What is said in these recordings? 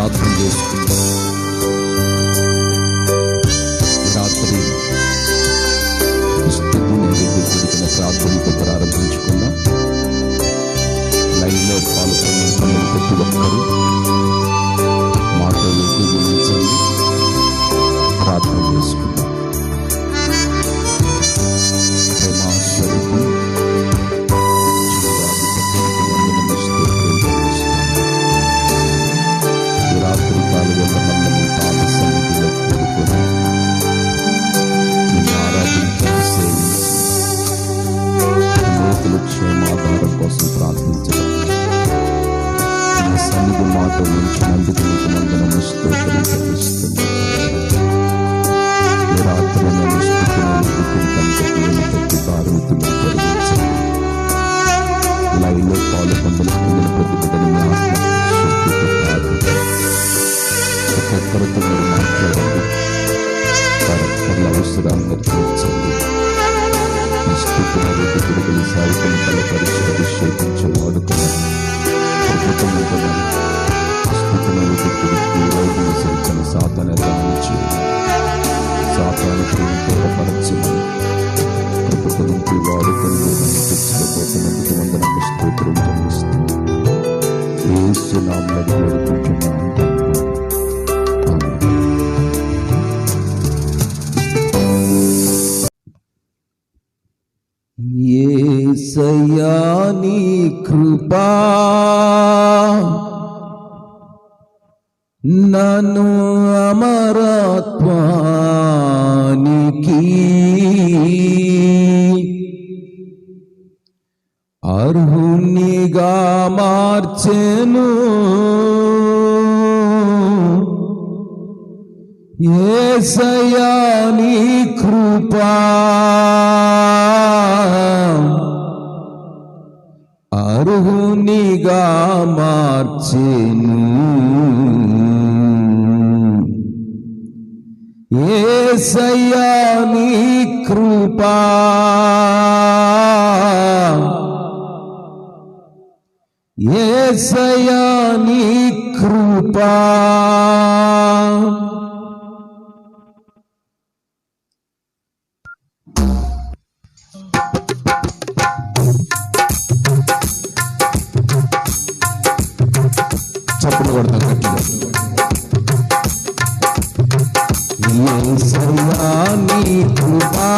ప్రార్థన చేసుకుందాం. రాత్రి స్తుతి నైవేద్యం ప్రార్థనతో ప్రారంభించుకుందాం. లైవ్లో పాల్గొన్న ప్రతి ఒక్కరూ మాతో ఏకీభవించండి, ప్రార్థన చేసుకుందాం. ప్రేమాస్వరూపం రాత్రి కాలువ మమ్మల్ని పాద సన్నిధిలో కూడుకొని నిన్ను ఆరాధించడం, సేవించి లోతుల క్షేమాధారం కోసం ప్రార్థించడం, నీ సన్నిధి మాట ఉంచినందుకు నీకు వందనము, స్తోత్రం చెల్లిస్తున్నాను. ఈ రాత్రి నన్ను స్తుతిని ప్రతి కారుతులు జరిగించండి. లైవ్లో పాలు పొందలుకున్న ప్రతి బిడ్డని ఒక్కొక్కరితో మీరు మాట్లాడండి, వారొక్కరి అవసరాలను తీర్చండి. ఈ స్థితిని రెడ్డి తిరుగులు సాగుతున్న బలపరిచి అభిషేకించి వాడుకున్నాను. ప్రభుత్వం స్థితిని రెడ్డి రోజులు సరిచిన సాతాను గమనించి సాతాను దూరపరచమని ప్రభుత్వం నుంచి వాడుకొని తెచ్చిపోతున్నందుకు వందనము, స్తోత్రం చెల్లిస్తున్నాను. యేసు నామములో వేడుకుంటున్నాను. యేసయ్యా నీ కృపా నన్ను అమరత్వానికి అర్హునిగా మార్చెను. యేసయ్యా నీ కృపా అర్హునిగా మార్చెను. యేసయ్యా నీ కృపా యేసయ్యా నీ కృపా చప్పట్లు కొడతాం గట్టిగా. యేసయ్యా నీ కృపా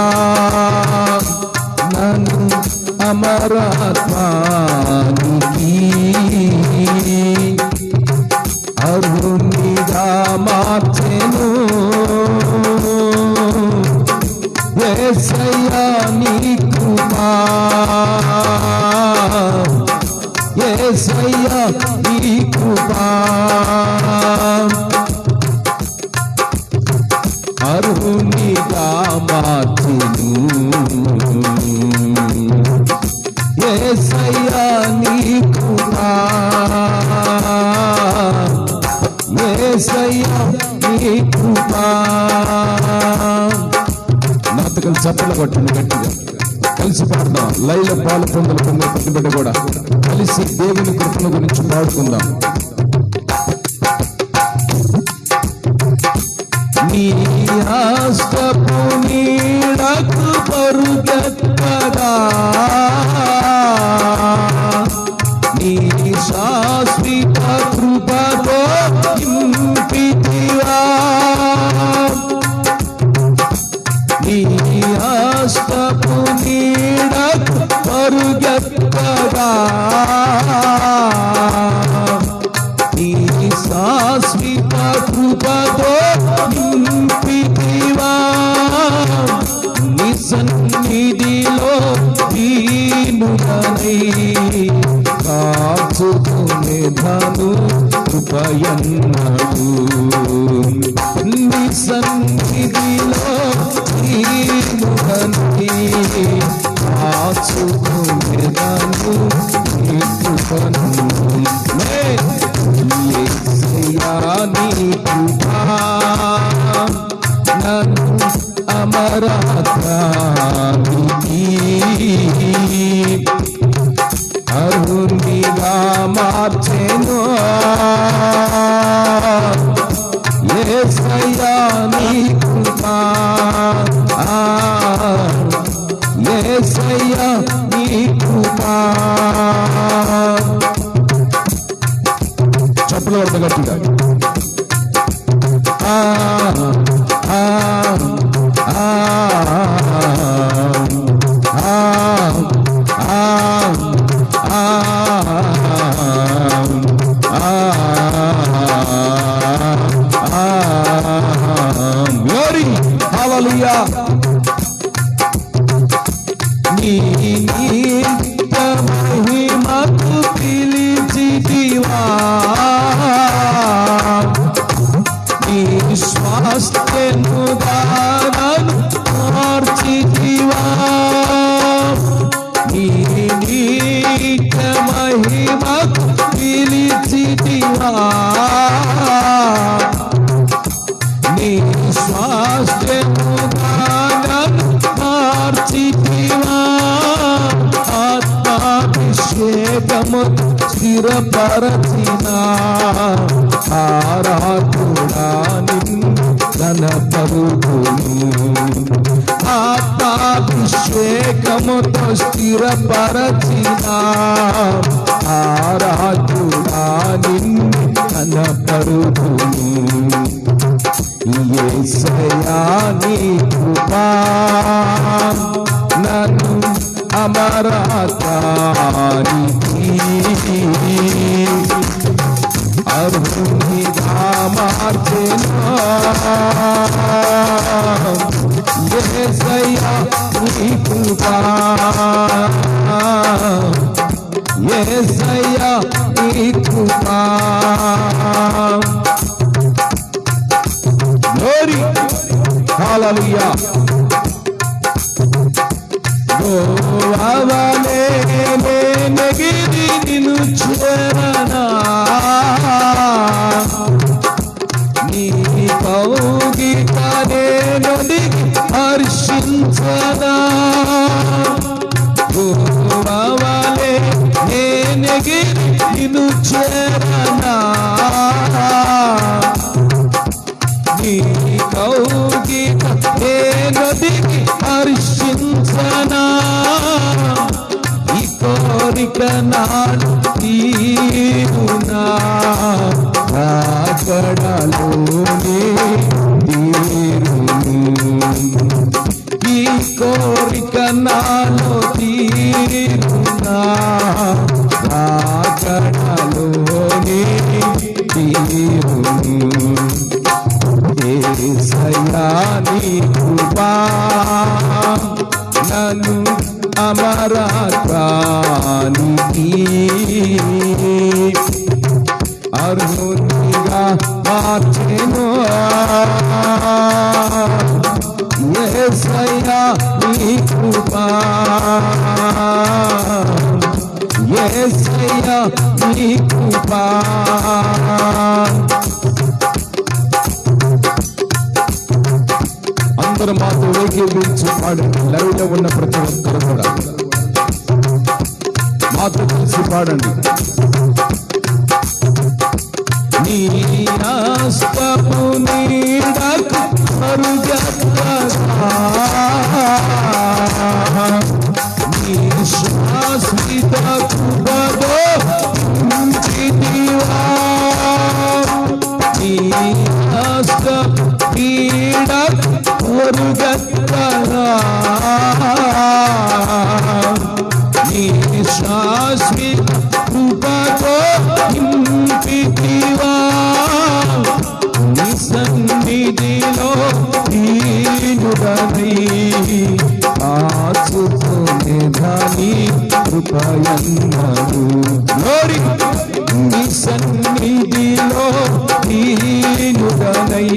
నన్ను అమరత్వానికి అర్హునిగా మార్చెను. యేసయ్యా నీ కృపా యేసయ్యా నీ కృపా అర్హునిగా మార్చెను. యేసయ్యా నీ కృపా యేసయ్యా నీ కృపా. నాతో కలిసి చప్పట్లు కొట్టండి గట్టిగా, కలిసి పాడదాం. లైవ్లో పాలు పొందిన ప్రతి బిడ్డ కూడా కలిసి దేవుని కృపను గురించి పాడుకుందాం. నీ హస్తపు నీడకు పరుగెత్తగా నీ శాశ్వత కృపతో నింపితివా. నీ హస్తపు నీడకు పరుగెత్తగా నీ శాశ్వత కృపతో నింపితివా. నీ సన్నిధిలో దీనుడనై కాచుకునేదను కృపయన్నడు. నీ సన్నిధిలో దీనుడనై కాచుకునేదను నీ కృపను. యేసయ్యా నీ కృపా నన్ను అమరత్వానికి అర్హునిగా మార్చెను. చప్పలు కొడతా గట్టిగా. Glory, hallelujah. నీ మహిమకు పిలిచితివా, నీ స్వాస్థ్యము దానను మార్చితివా, నీ మహిమకు పిలిచితివా, నీ స్వాస్థ్యము దానను మార్చితివా, ఆత్మాభిషేకము స్థిరపరచిన ఆరాధుడా నిన్ను ఘనపరుదును, ఆత్మాభిషేకముతో స్థిరపరచిన ఆరాధుడా నిన్ను ఘనపరుదును. యేసయ్యా నీ కృపా నన్ను అమరతానికి అర్హునిగా మార్చెను. యేసయ్యా నీ కృపా, యేసయ్యా నీ కృపా. Glory, hallelujah. గోవాలే నెగిరి నిన్ను చేరనా, నీ కౌగిటనే నొదిగి హర్షించనా, గోవాలే నెగిరి నిన్ను చేరనా, నీ కౌగిట నదికి హర్షించనా, ఈ కోరిక నాడు తీరునా, రాకడలోనే తీరును, ఈ కోరిక నాలో తీరునా, రాకడలోనే తీరును. యేసయ్యా నీ కృపా నన్ను అమరతానికి అర్హునిగా మార్చెను. యేసయ్యా నీ కృపా, యేసయ్యా నీ కృపా. అందరూ మాతో ఏకీభవించి పాడండి. లైవ్ లో ఉన్న ప్రతి ఒక్కరు కూడా మాతో కలిసి పాడండి. నీ ఆస్తపు నీడకు మరుగట్లా, నీ శాశ్వత కృపతో ఉంచితివా, నీ ఆస్తపు నీడకు మరుగట్లా, నీ శాశ్వత కృపతో నింపితివా, నీ సన్నిధిలో దీనుడనై ఆచుకునేదాని కృపయన్నరు. గ్లోరీ, నీ సన్నిధిలో దీనుడనై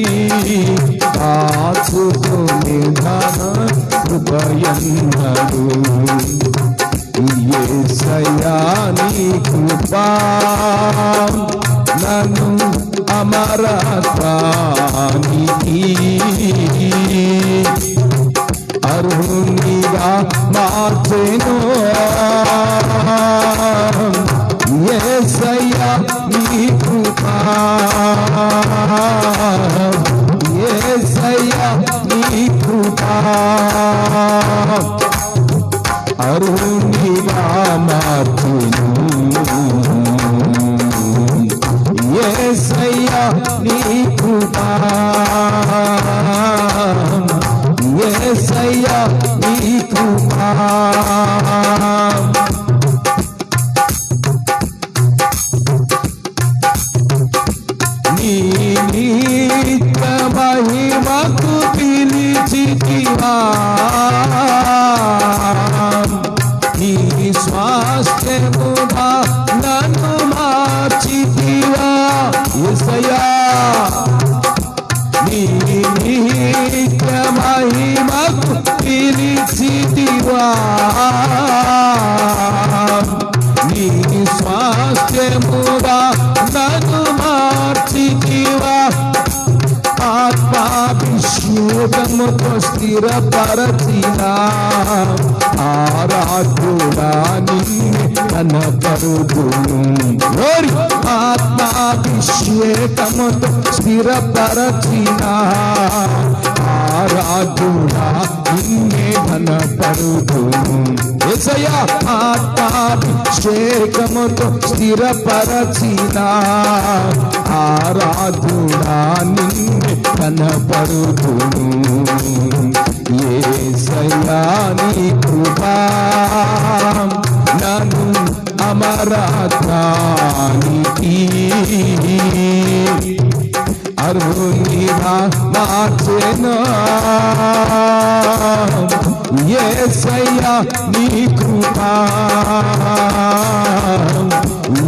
ఆచుకునేదాన కృపయన్నరు. యేసయ్యా నీ కృపా నన్ను అమరతానికి అర్హునిగా మార్చెను. యేసయ్యా నీ కృపా, యేసయ్యా నీ కృపా అర్హునిగా మార్చెను. నిత్య మహిమకు పిలిచితివా, నీ స్వాస్థ్యముగా నన్ను మార్చితివా యేసయ్యా. నీ నిత్య మహిమకు పిలిచితివా, నీ స్వాస్థ్యముగా నన్ను మార్చితివా. ఆత్మాభిషేకముతో స్థిరపరచిన ఆరాధుడా నిన్నే కనపరుదును. ఆత్మాభిషేకముతో స్థిరపరచిన ఆరాధుడా నిన్నే కనపరుదును. యేసయ్యా ఆత్మాభిషేకముతో స్థిరపరచిన ఆరాధుడా నిన్నే కనపరుదును. యేసయ్యా నీ కృపా నన్ను అమరత్వానికి అర్హునిగా మార్చెను. యేసయ్యా నీ కృపా,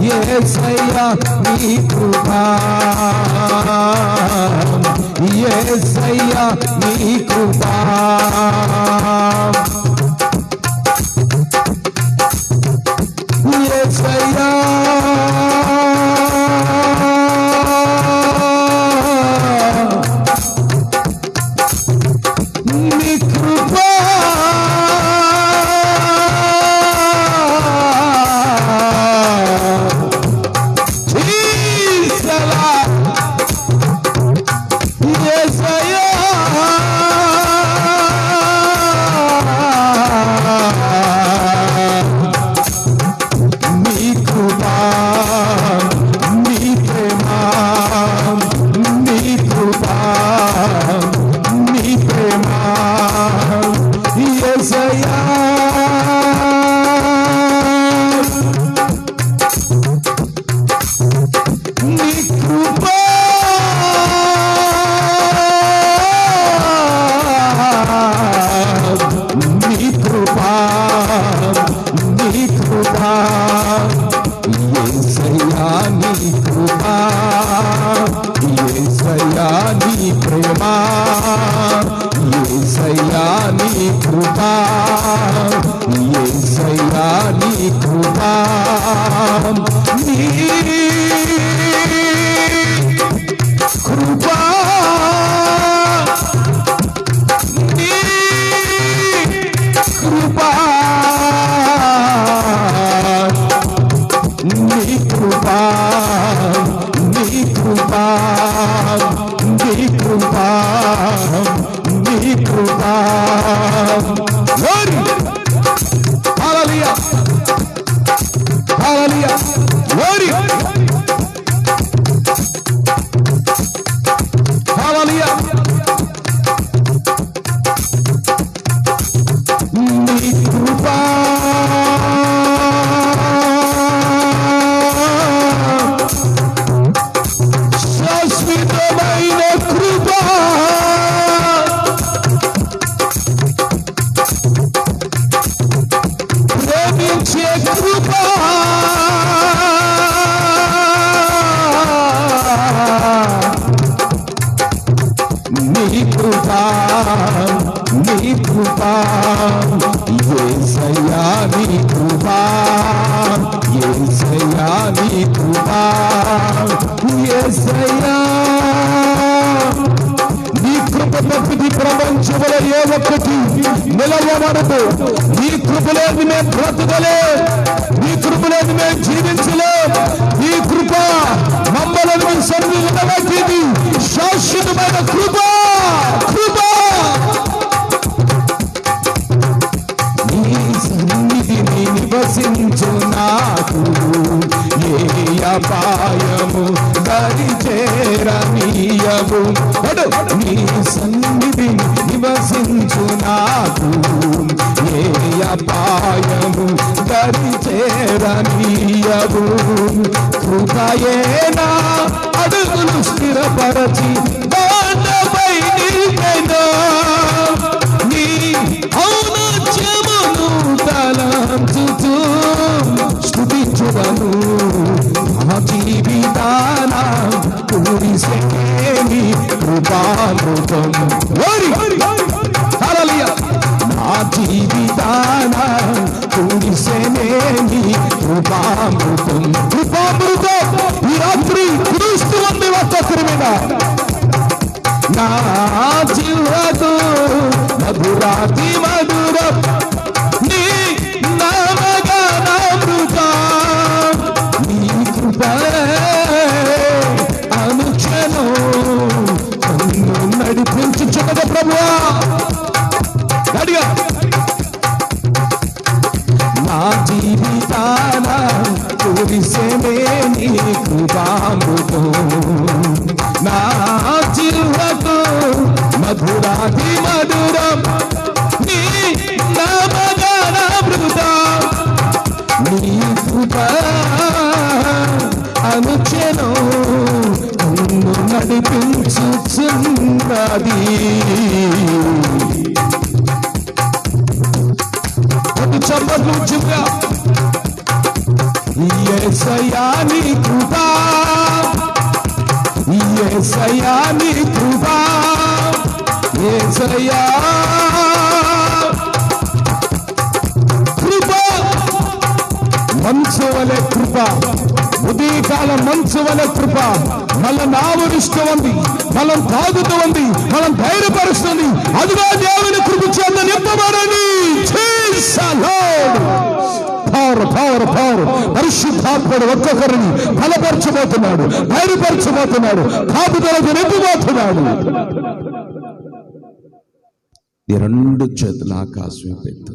యేసయ్యా నీ కృపా, యేసయ్యా నీ కృపా. యేసయ్యా నీ కృపా, యేసయ్యా నీ ప్రేమ, యేసయ్యా నీ కృపా, యేసయ్యా నీ కృపా. నీ కృపా, నీ కృపా, నీ కృపా, నీ కృపా, నీ కృపా, నీ కృపా. హల్లెలూయా, హల్లెలూయా, గ్లోరీ, హల్లెలూయా. నీ కృపా, శాశ్వతమైన కృపా, ప్రేమించే కృపా, నీ కృపా, నీ కృపా. యేసయ్యా నీ కృపా, యేసయ్యా నీ కృపా, యేసయ్యా నీ కృప తప్పిది ప్రపంచంలో ఏ ఒక్కటి నిలవబడదు. నీ కృప లేదు మేము బ్రతకలే, నీ కృప లేదు మేము జీవించలే. నీ కృప మమ్మల్ని సన్నిధించింది, శాశ్వతమైన కృప, కృప. నీ సన్నిధిని నివసించు నాకు ఏ అపాయము దరి చేరనీయవు. నీ సన్నిధిని నివసించు నాకు ఏ అపాయము దరి చేరనీయవు. కృపయేనా అడుగులు స్థిరపరచి కురిసేని కృపామృతం. హల్లెలూయా. నా జీవితాన కురిసేని కృపామృతం. కృపామృతం ఈ రాత్రి కురుస్తూ ఉంది ఒక్కొక్కరి మీద. నా జీవకు మధురాతి మధురం నీ నామగానామృతం. నీ కృప అనుక్షణం నన్ను నడిపించుచున్నది ప్రభువా. గట్టిగా. నా జీవితాన కురిసేనే నీ కృపామృతం. నా జీవకు మధురాతి మధురం నీ నామగానామృతం. నీ కృప అనుక్షణం నన్ను నడిపించుచున్నది. చప్పట్లు చుగా. యేసయ్యా నీ కృప, యేసయ్యా నీ కృప, యేసయ్యా కృప. మంచు వలె కృప, ఉదయకాలం మంచు వలె కృప మనం ఆవరిస్తూ ఉంది, మనం తాగుతూ ఉంది, మనం ధైర్యపరుస్తుంది. అదిగా దేవుని కృప చేత నింపబడండి. పరిశుద్ధాత్ముడు ఒక్కొక్కరిని బలపరచబోతున్నాడు, ధైర్యపరచబోతున్నాడు, కాపుదలకు నింపబోతున్నాడు. ఈ రెండు చేతుల ఆకాశం పెట్టు.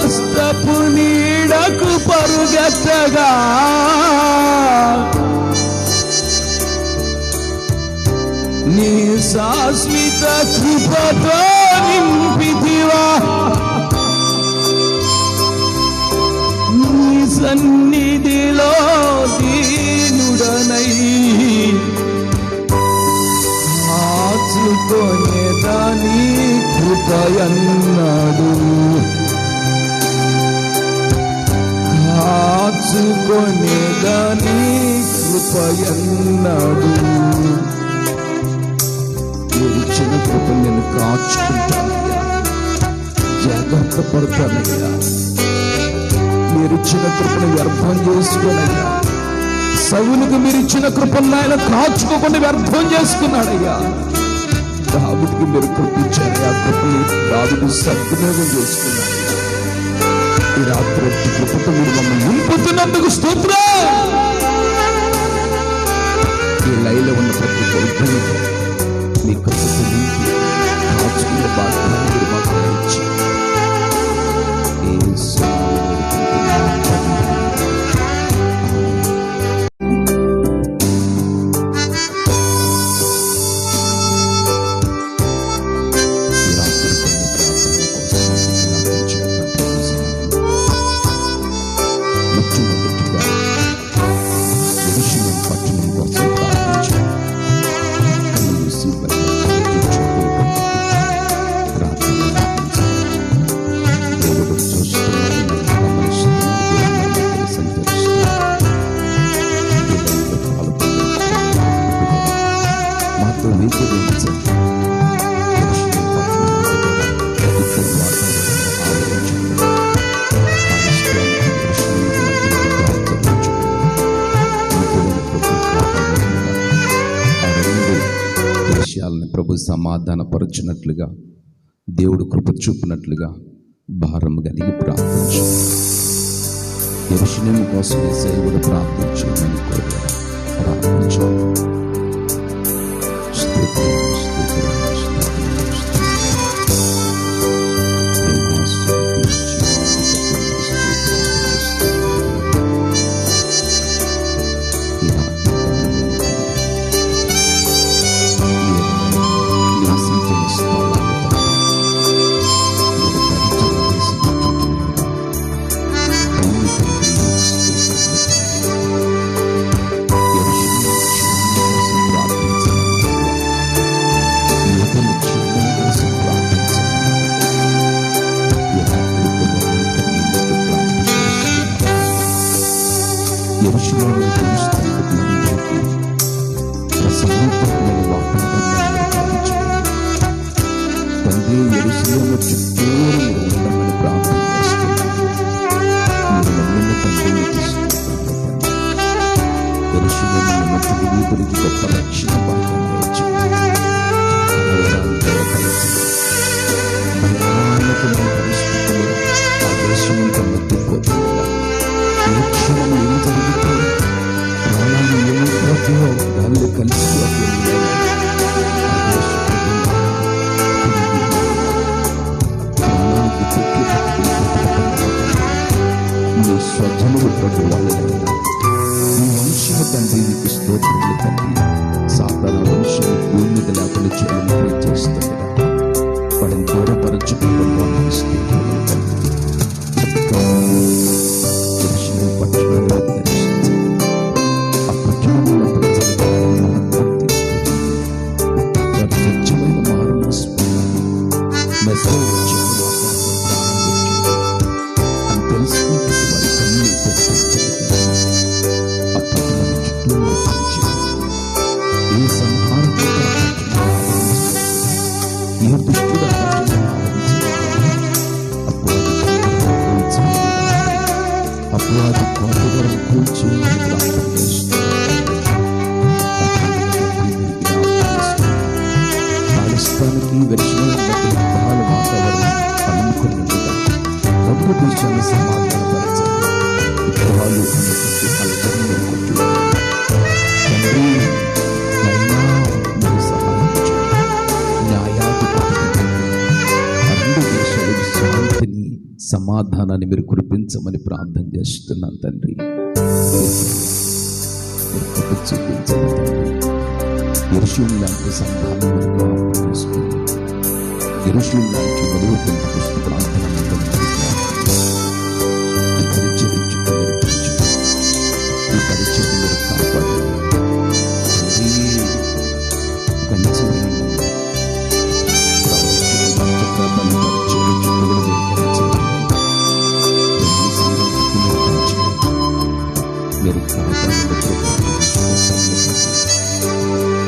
హస్తపు నీడకు పరుగెత్తగా నీ శాశ్వత కృపతో నింపితివా. నీ సన్నిధిలో దీనుడనై ఆచుకొనేదాని కృపయన్నాడు. కాచుకొనేదాని కృపయన్నాడు. ఇచ్చిన కృప నేను కాచుకుంటానయ్యా, జాగ్రత్త పడతానయ్యా. మీరిచ్చిన కృపను వ్యర్థం చేసుకోనయ్యా. సౌలుకు మీరిచ్చిన కృపను ఆయన కాచుకోకుండా వ్యర్థం చేసుకున్నాడయ్యా. దావీదుకి మీరు కృపించారు, ఆ కృపని దావీదు సద్వినియోగం చేసుకున్నాడు. ఈ రాత్రి కృపతో మీరు మమ్మల్ని నింపుతున్నందుకు స్తోత్రం. ఈ లైలో ఉన్న ప్రతి ఒక్కరిని మీ కృపతో నింపి కాచుకునే బాధ్యత మీరు మాకు ఇచ్చి ప్రభు సమాధానపరచునట్లుగా, దేవుడు కృప చూపినట్లుగా భారం కలిగి ప్రార్థించు. యెరూషలేము కోసం యేసయ్య కూడా ప్రార్థించమని కోరారు. ప్రార్థించు. దర్శనం చూస్తున్నందుకు ప్రశాంతమైన వాతావరణాన్ని తండ్రి యెరూషలేము చుట్టూరు ఉండమని ప్రార్థన చేస్తున్నాను. మీరు నమ్మిన తండ్రి మీకు యెరూషలేము మట్టి వీధులకి గొప్ప రక్షణ భాగం భయానకమైన పరిస్థితుల్లో ఆ దేశం ఇంకా మధ్యపోతుందా ఏ క్షణం ఏం జరుగుతుంది, ప్రాణాలు ఏమైపోతాయో దానిలో కలిసిపోతుంది. నీ స్వజనులు ప్రభు వాళ్ళైనా నీ వంశం తండ్రి నీకు స్తోత్రములు తండ్రి. సాధారణ వంశం భూమి మీద లేకుండా చేయాలని చేస్తుండగా వాడిని దూరపరచుకుంటూ అపవాది కోటలను కూల్చి పాలిస్తానికి వెర్షణ బహుళ వాతావరణం అనుకున్నట్టుగా రెండు దేశాన్ని సమాధానపరచాలి. విగ్రహాలు తండ్రి సహాయం న్యాయాధిపతి రెండు దేశాలకు శాంతిని సమాధానాన్ని మీరు కురిపించమని ప్రార్థన చేస్తున్నాను తండ్రి. చూపించండి తండ్రి. యెరూషలేము లాంటి సంఘాలను చేసుకుని యెరూషలేము లాంటి మరుగుతున్న ప్రార్థన ఈ పరిచయం మీరు కాపాడండి. మీరు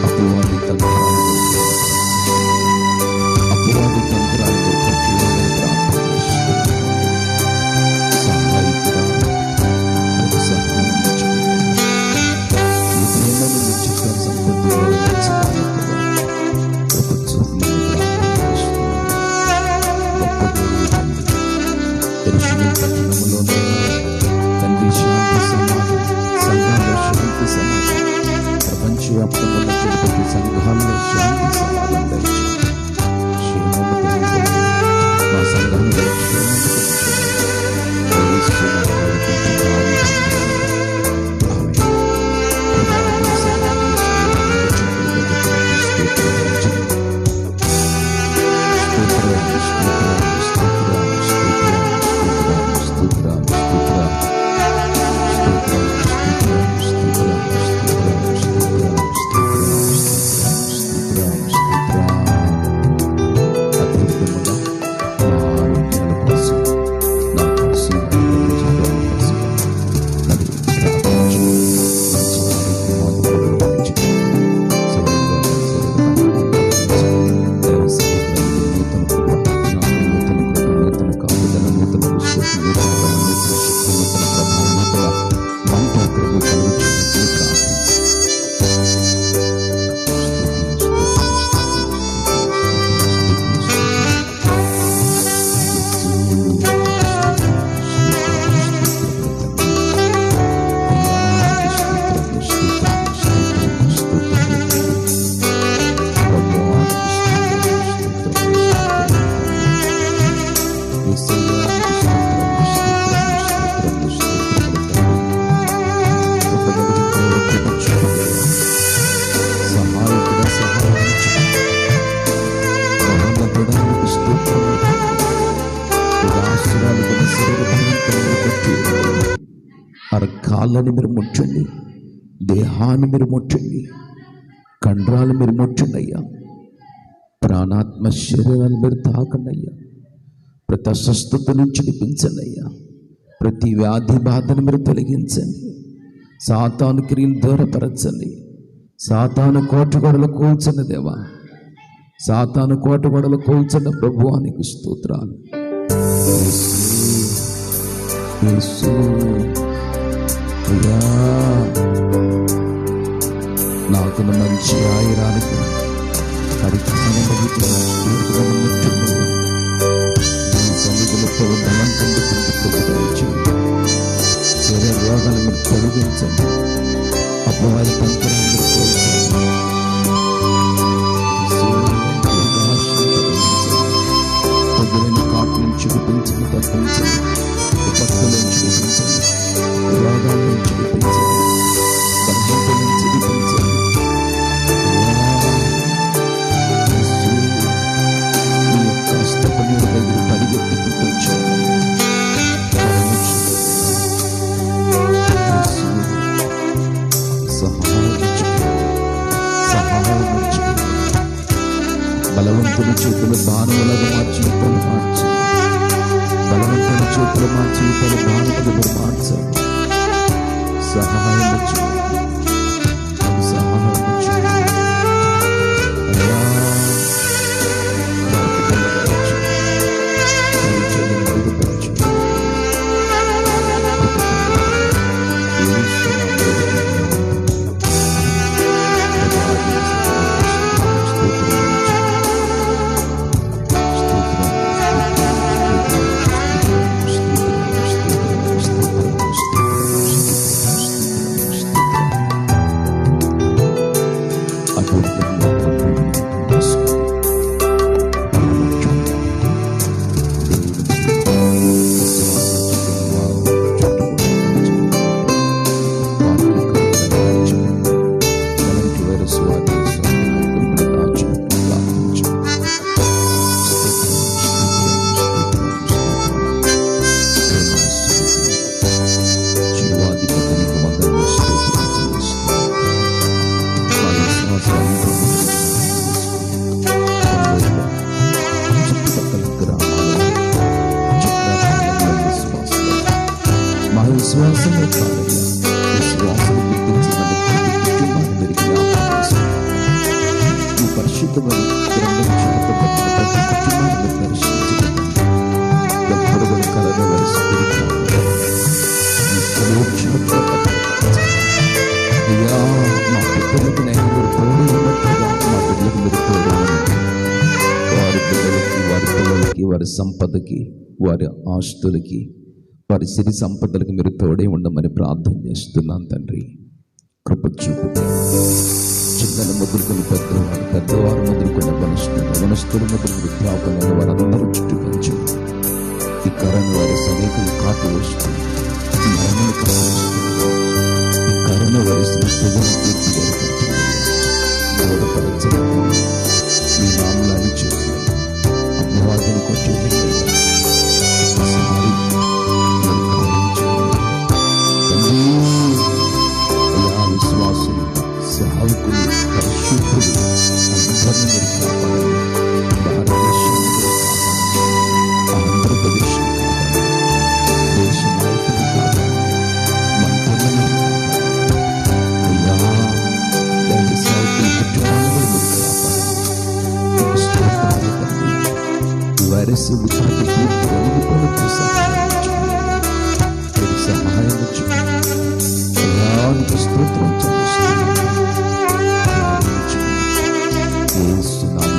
అపవాది తంత్రాలు ప్రపంచవ్యాప్తంగా ప్రతి సంఘాల్లో శాంతి సమాధానం మా సంఘంలో కాళ్ళని మీరు ముట్టండి, దేహాన్ని మీరు ముట్టండి, కండరాలు మీరు ముట్టండి అయ్యా. ప్రాణాత్మ శరీరాన్ని మీరు తాకండి అయ్యా. ప్రతి అస్వస్థత నుంచి విడిపించండి అయ్యా. ప్రతి వ్యాధి బాధను మీరు తొలగించండి. సాతాను క్రియలు దూరపరచండి. సాతాను కోటగొడలు కూల్చండి దేవా. సాతాను కోటగొడలు కూల్చండి ప్రభువా, నీకు స్తోత్రాలు. యేసు అయ్యా, నాకున్న మంచి ఆయురానికి సన్నిధులతో బలం పొందుకుంటూ శరీర రోగాలు మీరు తొలగించండి. అపవాది తంత్రాన్ని కోల్చండి. పొద్దులైన కాటు నుంచి చూపించండి, తప్పించండి. విపత్తుల నుంచి చూపించండి, రోగాల నుంచి చూపించండి, బలహీనత నుంచి చూపించండి. మీ యొక్క హస్తపని దగ్గర పరిగెత్తుకుంటూ వచ్చాను. బలవంతుని చేతులు బాణములుగా మా జీవితాలు మార్చండి. బలవంతుని చేతులు మా జీవితాలు బాణములుగా మార్చండి. సహాయం సహాయం విశ్వాసమే కాదయ్యా, విశ్వాసం గుర్తించమని కుటుంబాన్ని మీరు జ్ఞాపకం చేసుకోండి. ఈ పరిశుద్ధమైన గ్రంథం చేతబడిన ప్రతి కుటుంబాన్ని మీరు దర్శించండి. ఎప్పుడు కలను అయ్యా, మా పిల్లలకు నేను మీరు తోడు ఉన్నట్టుగా మా పిల్లలకు మీరు తోడు ఉన్నట్టు వారి పిల్లలకి, వారి పిల్లలకి, వారి సంపదకి, వారి ఆస్తులకి, వారి సిరి సంపదలకు మీరు తోడే ఉండమని ప్రార్థన చేస్తున్నాను తండ్రి. కృప చూపుతారు. చిన్నలు మొదలుకొని పెద్దవారు, పెద్దవారు మొదలుకున్న వనస్తులు మొదలు వృద్ధాపలను వారందరూ చుట్టూ కంచు. ఈ కరోనా వైరస్ అనేకలు కాటు వేస్తుంది, మరణాలు కాపాడుతుంది. ఈ కరోనా వైరస్ ప్రజలు దూరపరచడం మీ నామలాన్ని చేసి అపవాదిని కొట్టి విశ్వాసులు, సేవకులు, పరిశుద్ధులు అందరినీ మీరు కాపాడండి. భారతదేశాన్ని కాపాడండి, ఆంధ్రప్రదేశ్ దేశ నాయకులు కాపాడండి, మంత్రులను అయ్యా, దైవ సేవకులు, కుటుంబాలను మీరు కాపాడండి. స్తోత్రాలు తండ్రి. ఈ వైరస్ విపత్తు పూర్తిగా వెళ్ళిపోవడానికి సహాయం స్తోత్రం చెల్లిస్తున్నాను.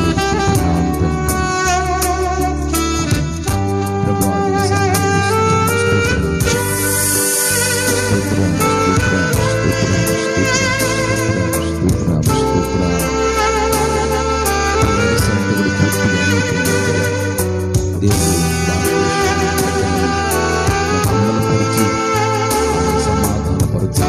సమాధానపరిచి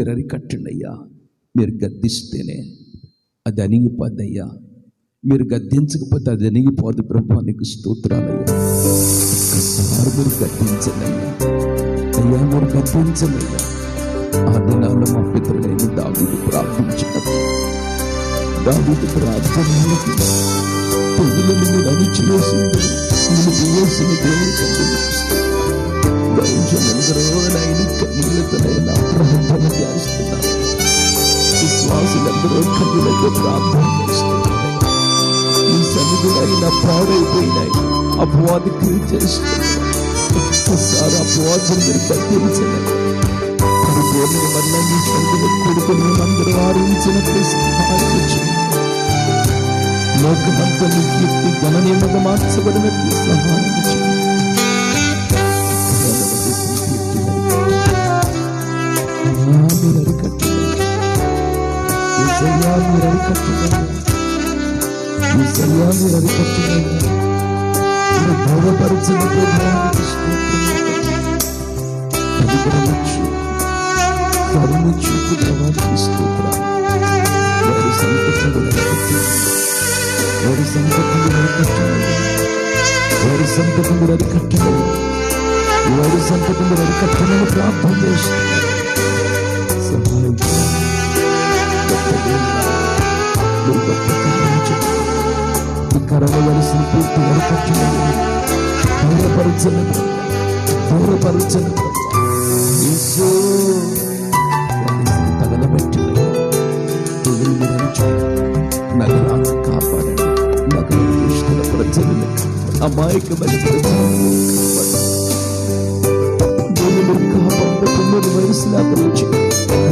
మీరు అరికట్టండి అయ్యా. మీరు గద్దిస్తేనే అది అణిగిపోద్దయ్యా. మీరు గద్దించకపోతే అది అణిగిపోదు. ప్రభు నీకు స్తోత్రాలయ్యా. ఒక్కసారి మీరు గద్దించండి అయ్యా. అయ్యా మీరు గద్దించండి అయ్యా. ఆ దినాల్లో మా పితరులైన దావీదు ప్రార్థించినప్పుడు, దావీదు ప్రార్థనలకు తెగులను మీరు అణిచివేసింది. నిలుపు వేసిన దేవుని దైవజనులందరూ ఆయన కన్నీళ్లతోనైనా ప్రార్థన చేస్తున్నారు. విశ్వాసులందరూ కన్నీళ్లతో ప్రార్థన చేస్తున్నారు. ఈ సన్నిధులైనా పాడైపోయినాయి. అపవాది క్రియ చేస్తున్నారు. ఒక్కసారి అపవాదిని మీరు కట్టించండి. పరిపూర్ణ వల్ల మీ సన్నిధిలో కొడుకుని అందరూ ఆరించినట్లు సహాయం చేయండి. లోకమంతా మీ కీర్తి గణనీయంగా మార్చబడినట్లు సహాయం చేయండి. మీరు అరికట్టండి. మీరు అరికట్టండి. మీరు అరికట్టండి. మీరు గౌరవపరిచిన ప్రభావానికి కరుణ చూపు ప్రభావానికి స్తోత్రం. వారి సంపత్తులు అరికట్టండి. వారి సంపత్తులు అరికట్టండి. వారి సంపత్తులు అరికట్టండి. వారి సంపత్తులు అరికట్టమని ప్రార్థన చేస్తున్నారు. సహాయం కరవలసిన పూర్తి అరికట్టండి. దూరపరచని తగలబెట్టి నగరాన్ని కాపాడండి. నగరాన్ని ఇష్టల ప్రజలను, అమాయకమైన ప్రజలను కాపాడండి. తొమ్మిది వయసు లేకుండా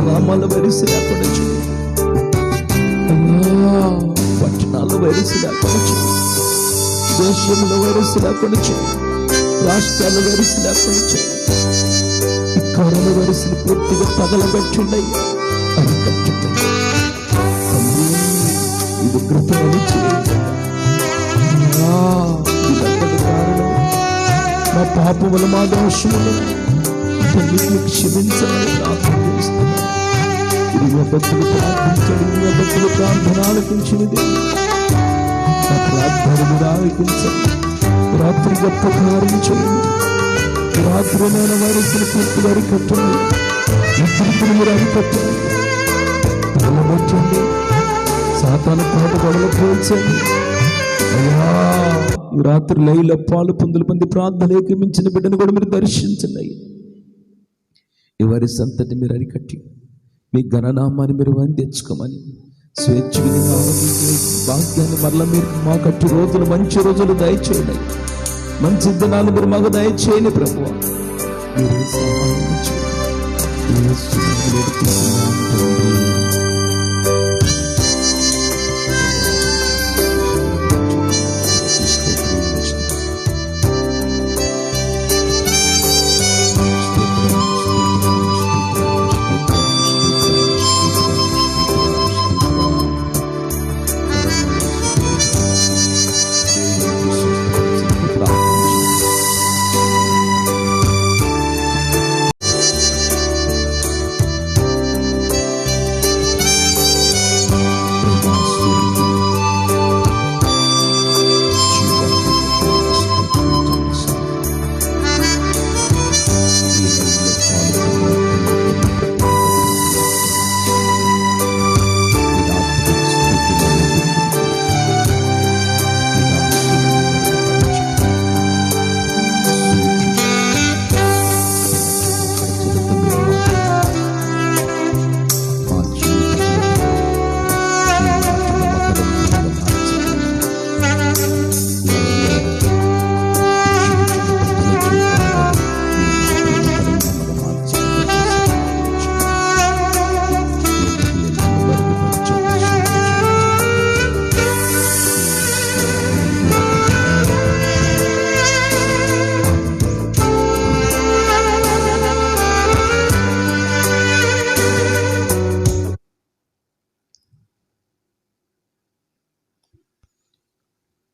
గ్రామాల వయసు లేకుండా పట్టణాల వైరస్ లేకుండా చేయి. దేశంలో వైరస్ లేకుండా చేయి. రాష్ట్రాల వైరస్ లేకుండా చేయి. ఈ కరోనా వైరస్ పూర్తిగా తగలబెట్టిండి. అరికట్టండి. ఇది కృపణని చేయండి. ఇదంతటి కారణం మా పాపములు, మా దోషములు క్షమించమని ప్రార్థన చేస్తున్నాను. భక్తులు ప్రార్థించండి. భక్తులు ప్రార్థన ఆలకించినది. నా ప్రార్థన మీరు ఆలకించండి. రాత్రి గొప్ప కార్యం చేయండి. రాత్రి నేను వైరస్ను పూర్తిగా అరికట్టండి. ఇద్దరు మీరు అరికట్టండి. తగలబెట్టండి. సాతాను కోట గొడవలు పోల్చండి. అయ్యా ఈ రాత్రి లైల పాలు పొందులు పొంది ప్రార్థన ఏకమించిన బిడ్డను కూడా మీరు దర్శించండి. ఈ వైరస్ అంతటి మీరు అరికట్టి మీ ఘననామాన్ని మీరు తెచ్చుకోమని స్వేచ్ఛ భాగ్యాన్ని మరలా మీరు మాకు అట్టి రోజులు, మంచి రోజులు దయచేయండి. మంచి దినాలు మీరు మాకు దయచేయండి. ప్రభువా మీరు సహాయం చేయండి.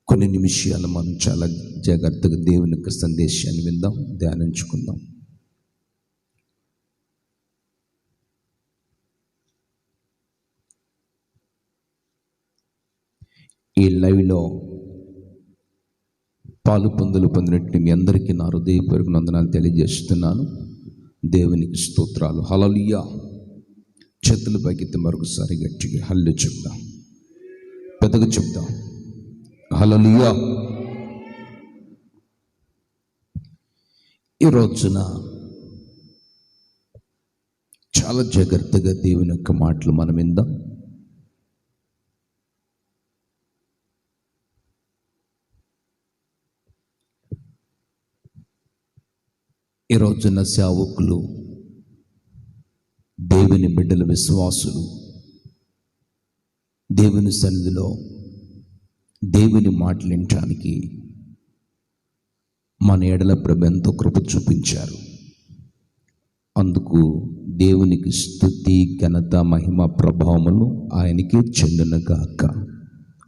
కొన్ని నిమిషాలు మనం చాలా జాగ్రత్తగా దేవుని యొక్క సందేశాన్ని విందాం, ధ్యానించుకుందాం. ఈ లైవ్లో పాలు పొందినట్టు మీ అందరికీ నా హృదయపూర్వక వందనాలు తెలియజేస్తున్నాను. దేవునికి స్తోత్రాలు. హల్లెలూయా. చేతులు పైకెత్తి మరొకసారి గట్టిగా హల్లెలూయా చెప్దాం, పెద్దగా చెప్దాం. హల్లెలూయా. ఈ రోజున చాలా జాగ్రత్తగా దేవుని యొక్క మాటలు మనం విందాం. ఈ రోజున సేవకులు, దేవుని బిడ్డల విశ్వాసులు దేవుని సన్నిధిలో దేవుని మాటలు వినటానికి మన ఎడల ప్రభు ఎంతో కృప చూపించారు. అందుకు దేవునికి స్తుతి, ఘనత, మహిమ, ప్రభావములు ఆయనకి చెందునుగాక.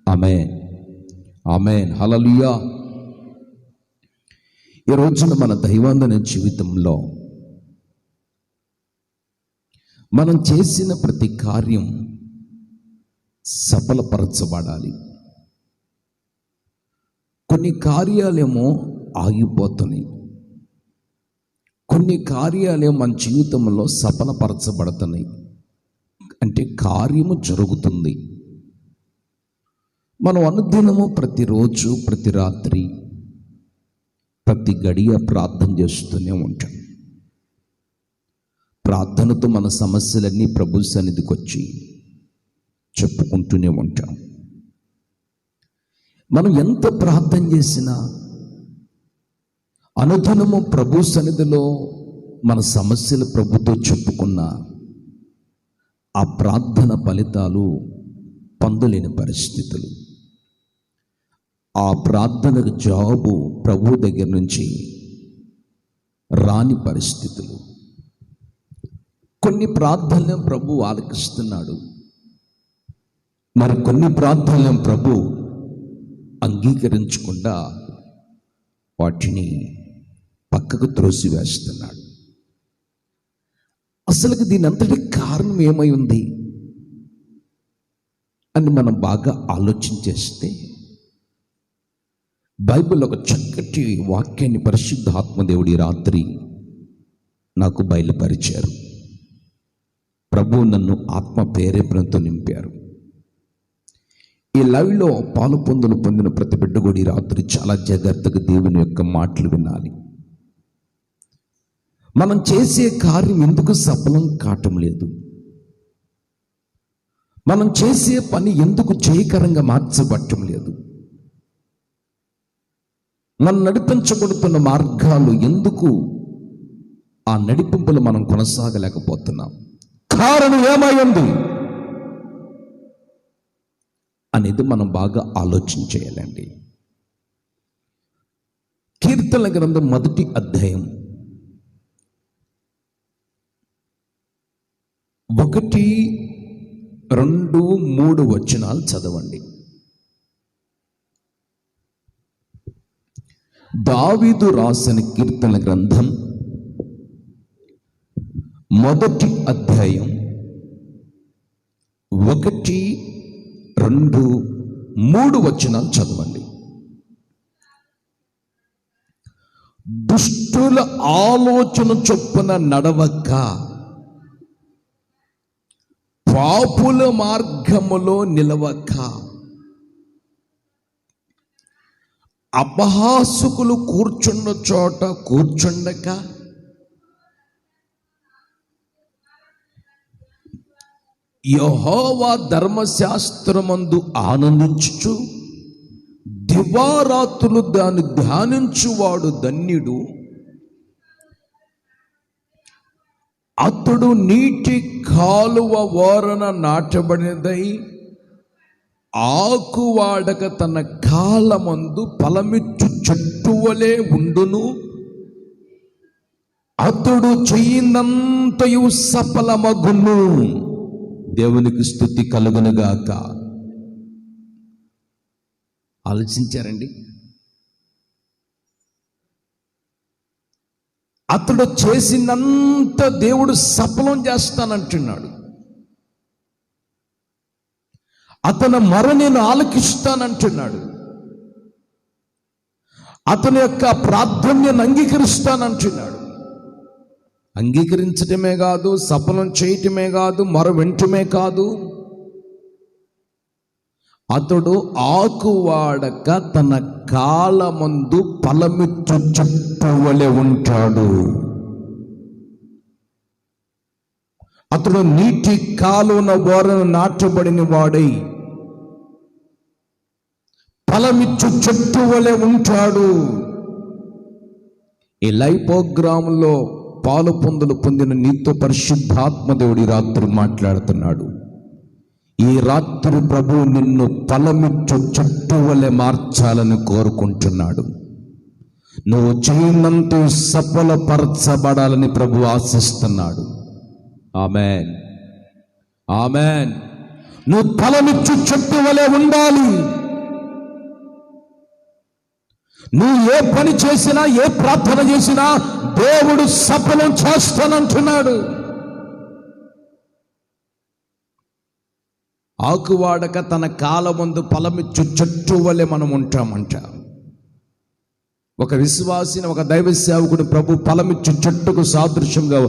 ఆమేన్, ఆమేన్, హల్లెలూయా. ఈ రోజున మన దైవాంగన జీవితంలో మనం చేసిన ప్రతి కార్యం సఫలపరచబడాలి. కొన్ని కార్యాలేమో ఆగిపోతున్నాయి, కొన్ని కార్యాలేమో మన జీవితంలో సఫలపరచబడుతున్నాయి. అంటే కార్యము జరుగుతుంది. మనం అనుదినము, ప్రతిరోజు, ప్రతి రాత్రి, ప్రతి గడియ ప్రార్థన చేస్తూనే ఉంటాం. ప్రార్థనతో మన సమస్యలన్నీ ప్రభు సన్నిధికి వచ్చి చెప్పుకుంటూనే ఉంటాం. మనం ఎంత ప్రార్థన చేసినా, అనుదినము ప్రభు సన్నిధిలో మన సమస్యలు ప్రభుతో చెప్పుకున్నా ఆ ప్రార్థన ఫలితాలు పొందలేని పరిస్థితులు, ఆ ప్రార్థనకు జవాబు ప్రభు దగ్గర నుంచి రాని పరిస్థితులు. కొన్ని ప్రార్థనలు ప్రభు ఆలకిస్తున్నాడు, మరి కొన్ని ప్రార్థనలు ప్రభు అంగీకరించకుండా వాటిని పక్కకు త్రోసివేస్తున్నాడు. అసలుకి దీని అంతటి కారణం ఏమై ఉంది అని మనం బాగా ఆలోచించేస్తే, బైబిల్ ఒక చక్కటి వాక్యాన్ని పరిశుద్ధాత్మదేవుడి రాత్రి నాకు బయలుపరిచారు. ప్రభు నన్ను ఆత్మ ప్రేరేపణతో నింపారు. ఈ లైవ్లో పాలు పొందిన ప్రతి బిడ్డ కూడా ఈ రాత్రి చాలా జాగ్రత్తగా దేవుని యొక్క మాటలు వినాలి. మనం చేసే కార్యం ఎందుకు సఫలం కావటం లేదు? మనం చేసే పని ఎందుకు జయకరంగా మార్చబడటం లేదు? మనం నడిపించబడుతున్న మార్గాలు ఎందుకు ఆ నడిపింపులు మనం కొనసాగలేకపోతున్నాం? కారణం ఏమై ఉంది అనేది మనం బాగా ఆలోచించేయాలండి. కీర్తనల గ్రంథం 1వ అధ్యాయం 1, 2, 3 వచనాలు చదవండి. దావీదు రాసిన కీర్తనల గ్రంథం 1వ అధ్యాయం 1, 2, 3 వచనాలు చదవండి. దుష్టుల ఆలోచన చొప్పున నడవక పాపుల మార్గములో నిలవక, అపహాసకులు కూర్చున్న చోట కూర్చుండక, యెహోవా ధర్మశాస్త్రమందు ఆనందించుచు దివారాత్రులు దాన్ని ధ్యానించువాడు ధన్యుడు. అతడు నీటి కాలువ ఓరన నాటబడినదై ఆకు వాడక తన కాలమందు ఫలమిచ్చు చెట్టు వలె ఉండును. అతడు చెయ్యినంతయు సఫలమగును. దేవునికి స్తుతి కలుగునుగాక. ఆలోచించారండి? అతడు చేసినంత దేవుడు సఫలం చేస్తానంటున్నాడు. అతని మొర నేను ఆలకిస్తానంటున్నాడు. అతని యొక్క ప్రార్థనను అంగీకరిస్తానంటున్నాడు. అంగీకరించటమే కాదు, సఫలం చేయటమే కాదు, మొర వింటమే కాదు, అతడు ఆకువాడక తన కాలమందు ఫలమిచ్చు చెట్టు వలె ఉంటాడు. అతడు నీటి కాలువన ఓరను నాటబడిన వాడై ఫలమిచ్చు చెట్టు వలె ఉంటాడు. ఈ లైవ్ ప్రోగ్రాంలో పాలు పొందులు పొందిన నీతో పరిశుద్ధాత్మ దేవుడి రాత్రి మాట్లాడుతున్నాడు. ఈ రాత్రి ప్రభువు నిన్ను ఫలమిచ్చు చెట్టు వలె మార్చాలని కోరుకుంటున్నాడు. నువ్వు చేయనంత సఫలపరచబడాలని ప్రభు ఆశిస్తున్నాడు. ఆమేన్, ఆమేన్. నువ్వు ఫలమిచ్చు చెట్టు వలె ఉండాలి. నువ్వు ఏ పని చేసినా, ఏ ప్రార్థన చేసినా దేవుడు సఫలం చేస్తానంటున్నాడు. ఆకువాడక తన కాలమందు ఫలమిచ్చు చెట్టు వలె మనం ఉంటామంట. ఒక విశ్వాసిని, ఒక దైవ సేవకుడు ప్రభు ఫలమిచ్చు చెట్టుకు సాదృశ్యంగా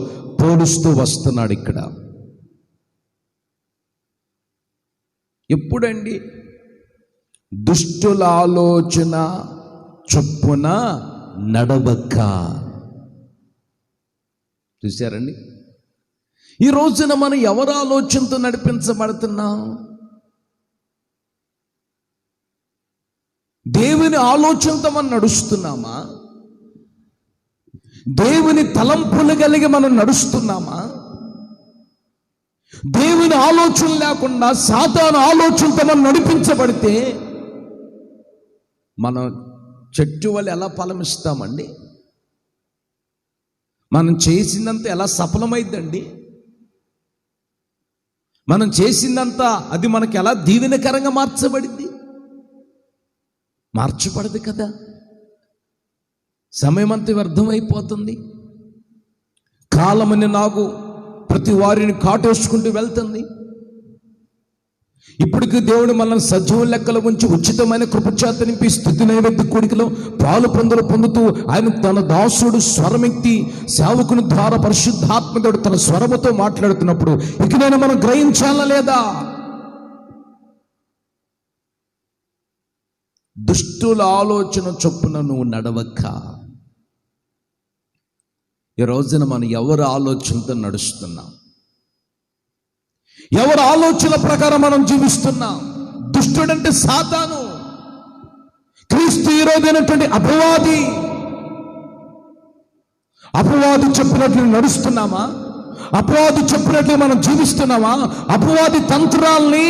పోలుస్తూ వస్తున్నాడు. ఇక్కడ ఎప్పుడండి దుష్టుల ఆలోచన చొప్పున నడవక. చూశారండి, ఈ రోజున మనం ఎవరి ఆలోచనతో నడిపించబడుతున్నాం? దేవుని ఆలోచనతో మనం నడుస్తున్నామా? దేవుని తలంపులు కలిగి మనం నడుస్తున్నామా? దేవుని ఆలోచన లేకుండా సాతాను ఆలోచనతో మనం నడిపించబడితే మనం చెట్టు వల్ల ఎలా ఫలమిస్తామండి? మనం చేసిందంతా ఎలా సఫలమైద్దండి? మనం చేసిందంతా అది మనకి ఎలా దీవెనకరంగా మార్చబడింది? మార్చబడదు కదా. సమయం అంతా వ్యర్థమైపోతుంది. కాలమని నాకు ప్రతి వారిని కాటేసుకుంటూ వెళ్తుంది. ఇప్పటికీ దేవుడు మనల్ని సజీవ లెక్కలో ఉంచి ఉచితమైన కృపచేత నింపి స్తుతి నైవేద్య కూడికలో పాలు పొందుతూ ఆయన తన దాసుడు స్వరమెత్తి సేవకుని ద్వారా పరిశుద్ధాత్మదేవుడు తన స్వరముతో మాట్లాడుతున్నప్పుడు ఇక నేను మనం గ్రహించాలా లేదా? దుష్టుల ఆలోచన చొప్పున నువ్వు నడవక. ఈ రోజున మనం ఎవరి ఆలోచనతో నడుస్తున్నాం? ఎవరి ఆలోచన ప్రకారం మనం జీవిస్తున్నాం? దుష్టుడంటే సాతాను, క్రీస్తు విరోధైనటువంటి అపవాది. అపవాది చెప్పినట్లు నడుస్తున్నామా? అపవాది చెప్పినట్లు మనం జీవిస్తున్నామా? అపవాది తంత్రాల్ని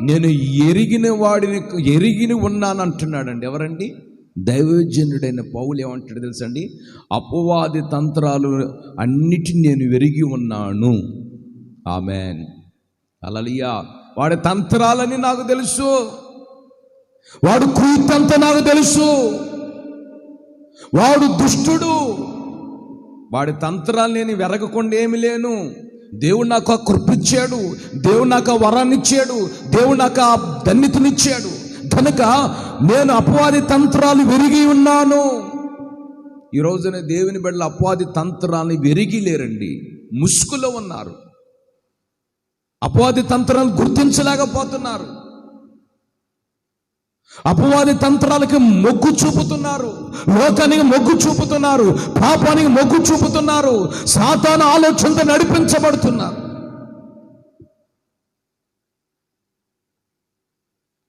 నేను ఎరిగిని ఉన్నానంటున్నాడండి. ఎవరండి? దైవజనుడైన పౌలు ఏమంటాడు తెలుసండి? అపవాది తంత్రాలు అన్నిటిని నేను ఎరిగి ఉన్నాను. ఆమేన్, హల్లెలూయా. వాడి తంత్రాలని నాకు తెలుసు, వాడు కుయుక్తంతా నాకు తెలుసు. వాడు దుష్టుడు, వాడి తంత్రాలు నేను వెరగకుండా ఏమి లేను. దేవుడు నాకు ఆ కృపిచ్చాడు, దేవుడు నాకు ఆ వరాన్ని ఇచ్చాడు, దేవుడు నాకు ఆ ధన్యతనిచ్చాడు. కనుక నేను అపవాది తంత్రాలు వెరిగి ఉన్నాను. ఈ రోజున దేవుని బిడ్డలు అపవాది తంత్రాన్ని వెరిగి లేరండి, ముసుగులో ఉన్నారు. అపవాది తంత్రాలు గుర్తించలేకపోతున్నారు. అపవాది తంత్రాలకి మొగ్గు చూపుతున్నారు, లోకానికి మొగ్గు చూపుతున్నారు, పాపానికి మొగ్గు చూపుతున్నారు, సాతాను ఆలోచనతో నడిపించబడుతున్నారు.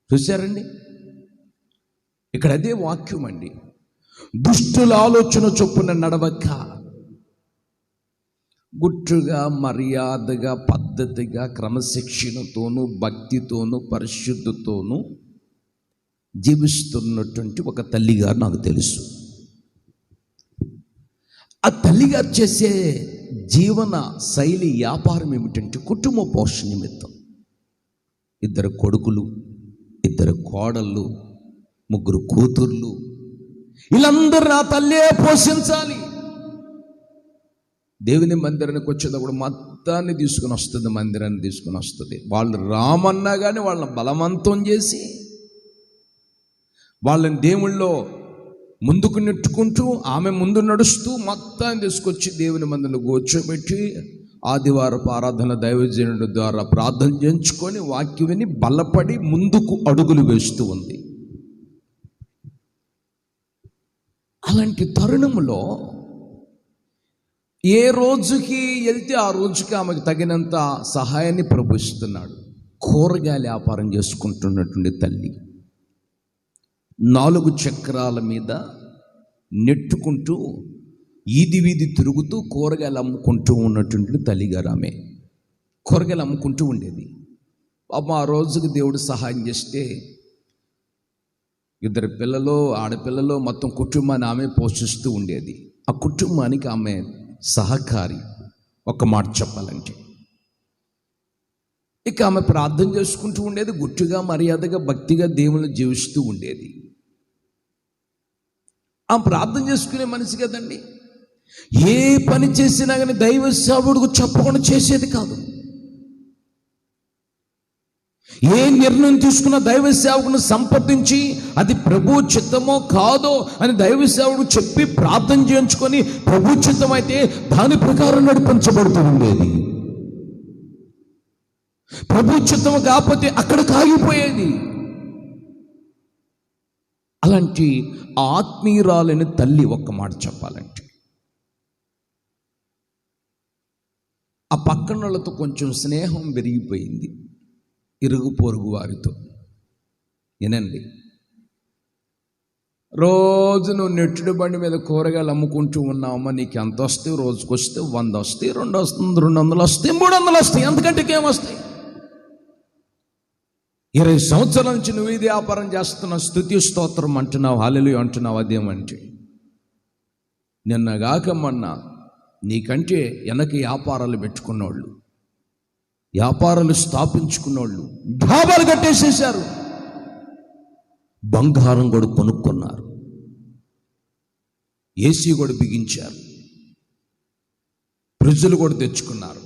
చూశారండి, ఇక్కడ అదే వాక్యం అండి. దుష్టుల ఆలోచన చొప్పున నడవక, గుట్టుగా, మర్యాదగా, పద్ధతిగా, క్రమశిక్షణతోనూ, భక్తితోనూ, పరిశుద్ధితోనూ జీవిస్తున్నటువంటి ఒక తల్లిగారు నాకు తెలుసు. ఆ తల్లిగారు చేసే జీవన శైలి, వ్యాపారం ఏమిటంటే కుటుంబ పోషణ నిమిత్తం 2 కొడుకులు, 2 కోడళ్ళు, 3 కూతుర్లు, వీళ్ళందరూ నా తల్లే పోషించాలి. దేవుని మందిరానికి వచ్చేటప్పుడు మొత్తాన్ని తీసుకుని వస్తుంది, మందిరాన్ని తీసుకుని వస్తుంది. వాళ్ళు రామన్నా కానీ వాళ్ళని బలవంతం చేసి వాళ్ళని దేవుళ్ళో ముందుకు నెట్టుకుంటూ ఆమె ముందు నడుస్తూ మొత్తాన్ని తీసుకొచ్చి దేవుని మందిరంలో కూర్చోబెట్టి ఆదివారపు ఆరాధన దైవజనుడి ద్వారా ప్రార్థన చేయించుకొని వాక్యం విని బలపడి ముందుకు అడుగులు వేస్తూ ఉంది. అలాంటి తరుణంలో ఏ రోజుకి వెళ్తే ఆ రోజుకి ఆమెకు తగినంత సహాయాన్ని ప్రభుస్తున్నాడు. కూరగాయల వ్యాపారం చేసుకుంటున్నటువంటి తల్లి 4 చక్రాల మీద నెట్టుకుంటూ ఈది వీధి తిరుగుతూ కూరగాయలు అమ్ముకుంటూ ఉన్నటువంటి తల్లిగారు ఆమె కూరగాయలు అమ్ముకుంటూ ఉండేది. పాపం ఆ రోజుకి దేవుడు సహాయం చేస్తే 2 పిల్లలు, ఆడపిల్లలు, మొత్తం కుటుంబాన్ని ఆమె పోషిస్తూ ఉండేది. ఆ కుటుంబానికి ఆమె సహకారి, ఒక మాట చెప్పాలంటే. ఇక ఆమె ప్రార్థన చేసుకుంటూ ఉండేది, గుట్టుగా మర్యాదగా భక్తిగా దేవుని జీవిస్తూ ఉండేది. ఆ ప్రార్థన చేసుకునే మనిషి కదండి. ఏ పని చేసినా కానీ దైవ సేవకుడికి చెప్పకుండా చేసేది కాదు. ఏ నిర్ణయం తీసుకున్న దైవ సేవకుని సంప్రదించి అది ప్రభు చిత్తమో కాదో అని దైవ సేవకుడు చెప్పి ప్రార్థన చేయించుకొని ప్రభు చిత్తం అయితే దాని ప్రకారం నడిపించబడుతూ ఉండేది. ప్రభు చిత్తము కాకపోతే అక్కడ కాగిపోయేది. అలాంటి ఆత్మీయురాలని తల్లి, ఒక్క మాట చెప్పాలంటే ఆ పక్కన వాళ్ళతో కొంచెం స్నేహం పెరిగిపోయింది, ఇరుగు పొరుగు వారితో. వినండి, రోజు నువ్వు నెట్టుడు బండి మీద కూరగాయలు అమ్ముకుంటూ ఉన్నావమ్మా, నీకు ఎంత వస్తాయి? రోజుకు వస్తే 100 వస్తాయి, 2 వస్తుంది, 200 వస్తాయి, 300 వస్తాయి, ఎంతకంటే ఏమొస్తాయి? 20 సంవత్సరాల నుంచి నువ్వు ఇది వ్యాపారం చేస్తున్నావు, స్తుతి స్తోత్రం అంటున్నావు, హల్లెలూయా అంటున్నావు. అదేమంటే నిన్నగాక మొన్న నీకంటే వెనక వ్యాపారాలు పెట్టుకున్నోళ్ళు, వ్యాపారాలు స్థాపించుకున్నోళ్ళు డాబాలు కట్టేసేశారు, బంగారం కూడా కొనుక్కున్నారు, ఏసీ కూడా బిగించారు, ఫ్రిడ్జులు కూడా తెచ్చుకున్నారు,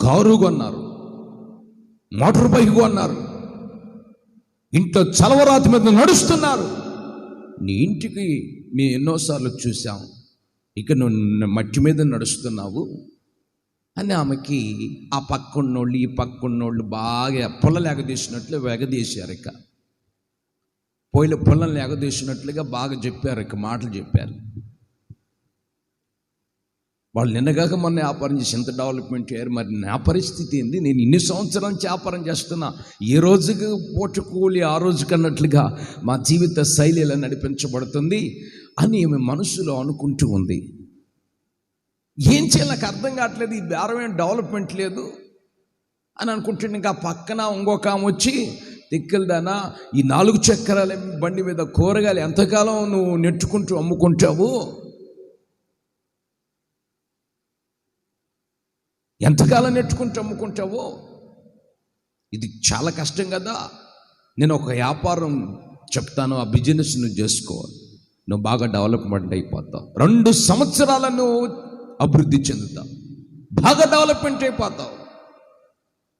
కారు కొన్నారు, మోటార్ బైక్ కొన్నారు, ఇంట్లో చలవరాతి మీద నడుస్తున్నారు. నీ ఇంటికి మేము ఎన్నోసార్లు చూసాం, ఇక నువ్వు మట్టి మీద నడుస్తున్నావు అని ఆమెకి ఆ పక్కన్నోళ్ళు ఈ పక్కన్నోళ్ళు బాగా పొల్లలు ఎగదీసినట్లు ఎగదీశారు. ఇక పొల్లలు ఎగదీసినట్లుగా బాగా చెప్పారు, ఇక మాటలు చెప్పారు. వాళ్ళు నిన్నగాక మొన్న వ్యాపారం చేసి ఎంత డెవలప్మెంట్ అయ్యారు. మరి నా పరిస్థితి ఏంది? నేను ఇన్ని సంవత్సరాల నుంచి వ్యాపారం చేస్తున్నా, ఏ రోజుకి పూటకూలి ఆ రోజుకి అన్నట్లుగా మా జీవిత శైలి ఎలా నడిపించబడుతుంది అని ఆమె మనసులో అనుకుంటూ ఉంది. ఏం చేయాలి నాకు అర్థం కావట్లేదు, ఈ బేరం ఏం డెవలప్మెంట్ లేదు అని అనుకుంటుంటే ఇంకా పక్కన ఇంకొక ఆమె వచ్చి, దిక్కులదానా ఈ 4 చక్రాల బండి మీద కూరగాయలు ఎంతకాలం నువ్వు నెట్టుకుంటూ అమ్ముకుంటావు? ఎంతకాలం నెట్టుకుంటూ అమ్ముకుంటావో? ఇది చాలా కష్టం కదా. నేను ఒక వ్యాపారం చెప్తాను, ఆ బిజినెస్ నువ్వు చేసుకో, నువ్వు బాగా డెవలప్మెంట్ అయిపోతావు. 2 సంవత్సరాల నువ్వు అభివృద్ధి చెందుతావు, బాగా డెవలప్మెంట్ అయిపోతావు,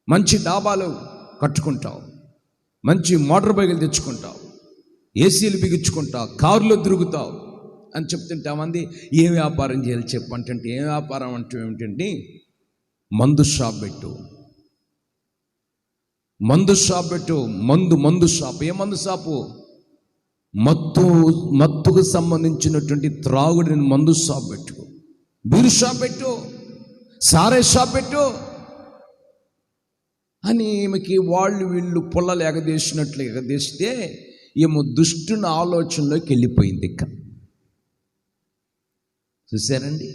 మంచి డాబాలు కట్టుకుంటావు, మంచి మోటార్ బైకులు తెచ్చుకుంటావు, ఏసీలు బిగించుకుంటావు, కారులో తిరుగుతావు అని చెప్తుంటే మంది ఏం వ్యాపారం చేయాలి చెప్పంటే, ఏం వ్యాపారం అంటే ఏమిటంటే మందు షాప్ పెట్టు, మందు షాప్ పెట్టు, మందు షాప్. ఏ మందు షాపు? మత్తుకు సంబంధించినటువంటి త్రాగుడిని మందు షాప్ పెట్టు, బీరు షాప్ పెట్టు, సారే షాప్ పెట్టు అని ఈమెకి వాళ్ళు వీళ్ళు పొల్లలు ఎగదేసినట్లు ఎగదేస్తే ఏమో దుష్టుని ఆలోచనలోకి వెళ్ళిపోయింది. ఇక చూసారండి,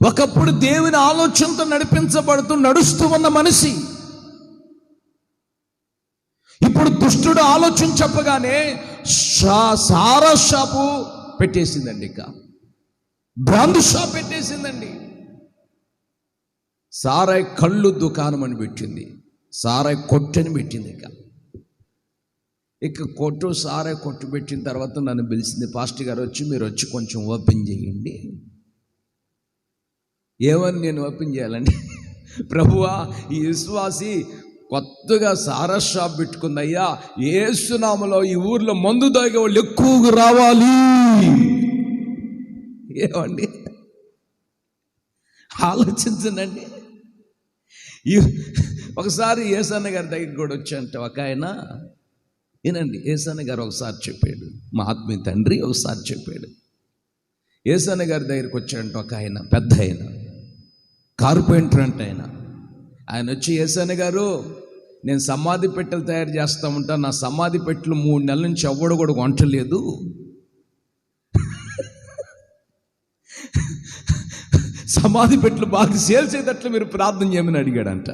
ఒకప్పుడు దేవుని ఆలోచనతో నడిపించబడుతూ నడుస్తూ ఉన్న మనిషి ఇప్పుడు దుష్టుడు ఆలోచన చెప్పగానే సారా షాపు పెట్టేసిందండి, ఇక బ్రాండ్ షాప్ పెట్టేసిందండి, సారాయి కళ్ళు దుకాణం అని పెట్టింది, సారాయి కొట్టని పెట్టింది. ఇక కొట్టు సారాయి కొట్టు పెట్టిన తర్వాత నన్ను పిలిచింది, పాస్టర్ గారు వచ్చి మీరు వచ్చి కొంచెం ఓపెన్ చేయండి, ఏమని నేను ఓపెన్ చేయాలండి? ప్రభువా, ఈ విశ్వాసి కొత్తగా సారా షాప్ పెట్టుకుందయ్యా, యేసునామములో ఈ ఊర్లో మందు తాగే వాళ్ళు ఎక్కువగా రావాలి. ఏమండి ఆలోచించండి. ఒకసారి యేసన్న గారి దగ్గరికి కూడా వచ్చాంట ఒక ఆయన. ఏనండి, యేసన్న గారు ఒకసారి చెప్పాడు, మా ఆత్మీయ తండ్రి ఒకసారి చెప్పాడు. యేసన్న గారి దగ్గరికి వచ్చాడంట ఒక ఆయన, పెద్ద ఆయన, కార్పెంటర్ అంట ఆయన. ఆయన వచ్చి, యేసన్న గారు, నేను సమాధి పెట్టెలు తయారు చేస్తూ ఉంటాను, నా సమాధి పెట్టెలు 3 నెలల నుంచి ఎవ్వడు కూడా వంటలేదు, సమాధి పెట్టెలు బాగా సేల్స్ అయ్యేటట్లు మీరు ప్రార్థన చేయమని అడిగాడంట.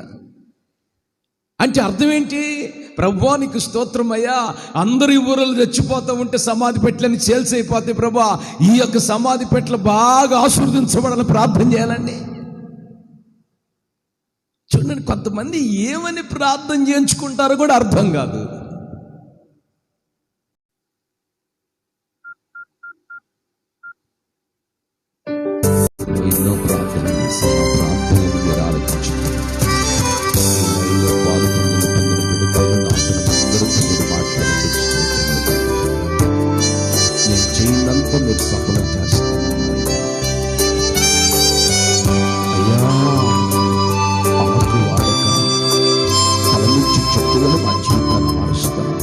అంటే అర్థం ఏంటి? ప్రభువా నీకు స్తోత్రం అయ్యా, అందరు ఊరలు చచ్చిపోతూ ఉంటే సమాధి పెట్టెలని సేల్స్ అయిపోతాయి ప్రభువా, ఈ యొక్క సమాధి పెట్టెలు బాగా ఆశీర్వదించబడాలని ప్రార్థన చేయాలండి. చూడండి, కొంతమంది ఏమని ప్రార్థన చేయించుకుంటారో కూడా అర్థం కాదు. ఎన్నో ప్రార్థన చేసి ఆ ప్రార్థనలు మీరు ఆలోచించండి. నేను చేయనంతా మీరు సఫలం చేస్తాను అయ్యా. ఆకు వాడక ఫలమిచ్చి చెట్టులను మా జీవితాన్ని మారుస్తాను.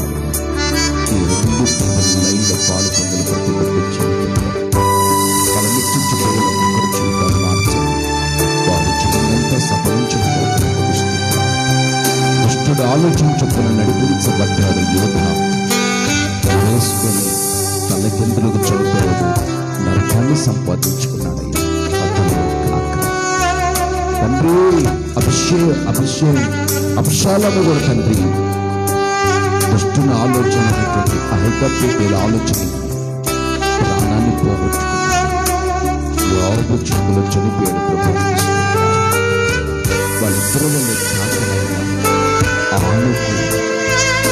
ఈ 2 లైన్ల పాలు పొందలు ప్రతి ఒక్క జీవితంలో ఫలమిచ్చి చెట్టులను ఒక్కరి జీవితాన్ని మార్చండి. వారి జీవితంతో సఫలం చేయడానికి దుష్టుడు ఆలోచించకుండా నడిపించబడ్డాడు యోధ, వేసుకొని తలకిందులకు చనిపోయాడు, నరకాన్ని సంపాదించుకున్నాడయ్యా. తండ్రి అభిషాలను కూడా తండ్రి దుష్టుని ఆలోచన అహితపేటల ఆలోచన ప్రాణాన్ని పోగొట్టుకున్నాడు. యోబు చెంగులో చనిపోయాడు ప్రభు. వాళ్ళిద్దరిలో ఆలోచన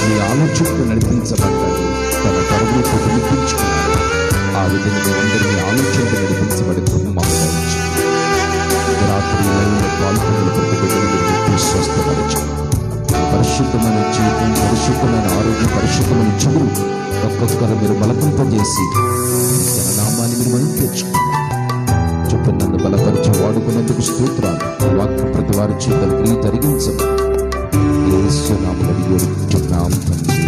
ఈ ఆలోచనకు నడిపించబడ్డాడు, తన పరుగులు కుటుంబించుకున్నాడు. ఆ విధంగా అందరినీ ఆలోచనకు నడిపించబడి కుటుంబం రాత్రి పాల్గొన్న ప్రతి బిడ్డను స్వస్థపరచండి. పరిశుద్ధమైన జీవితం, పరిశుద్ధమైన ఆరోగ్యం, పరిశుద్ధమైన చెవులు ఒక్కొక్కరు మీరు బలపంపజేసి జననామాన్ని మీరు మనం తెచ్చుకున్నారు. చొప్పున నన్ను బలపరిచి వాడుకున్నందుకు స్తోత్రాలు. వాక్య ప్రతి వారి జీవితాలు క్రియ జరిగించండి. యేసు నామములో అడిగి వేడుకుంటున్నాం తండ్రి.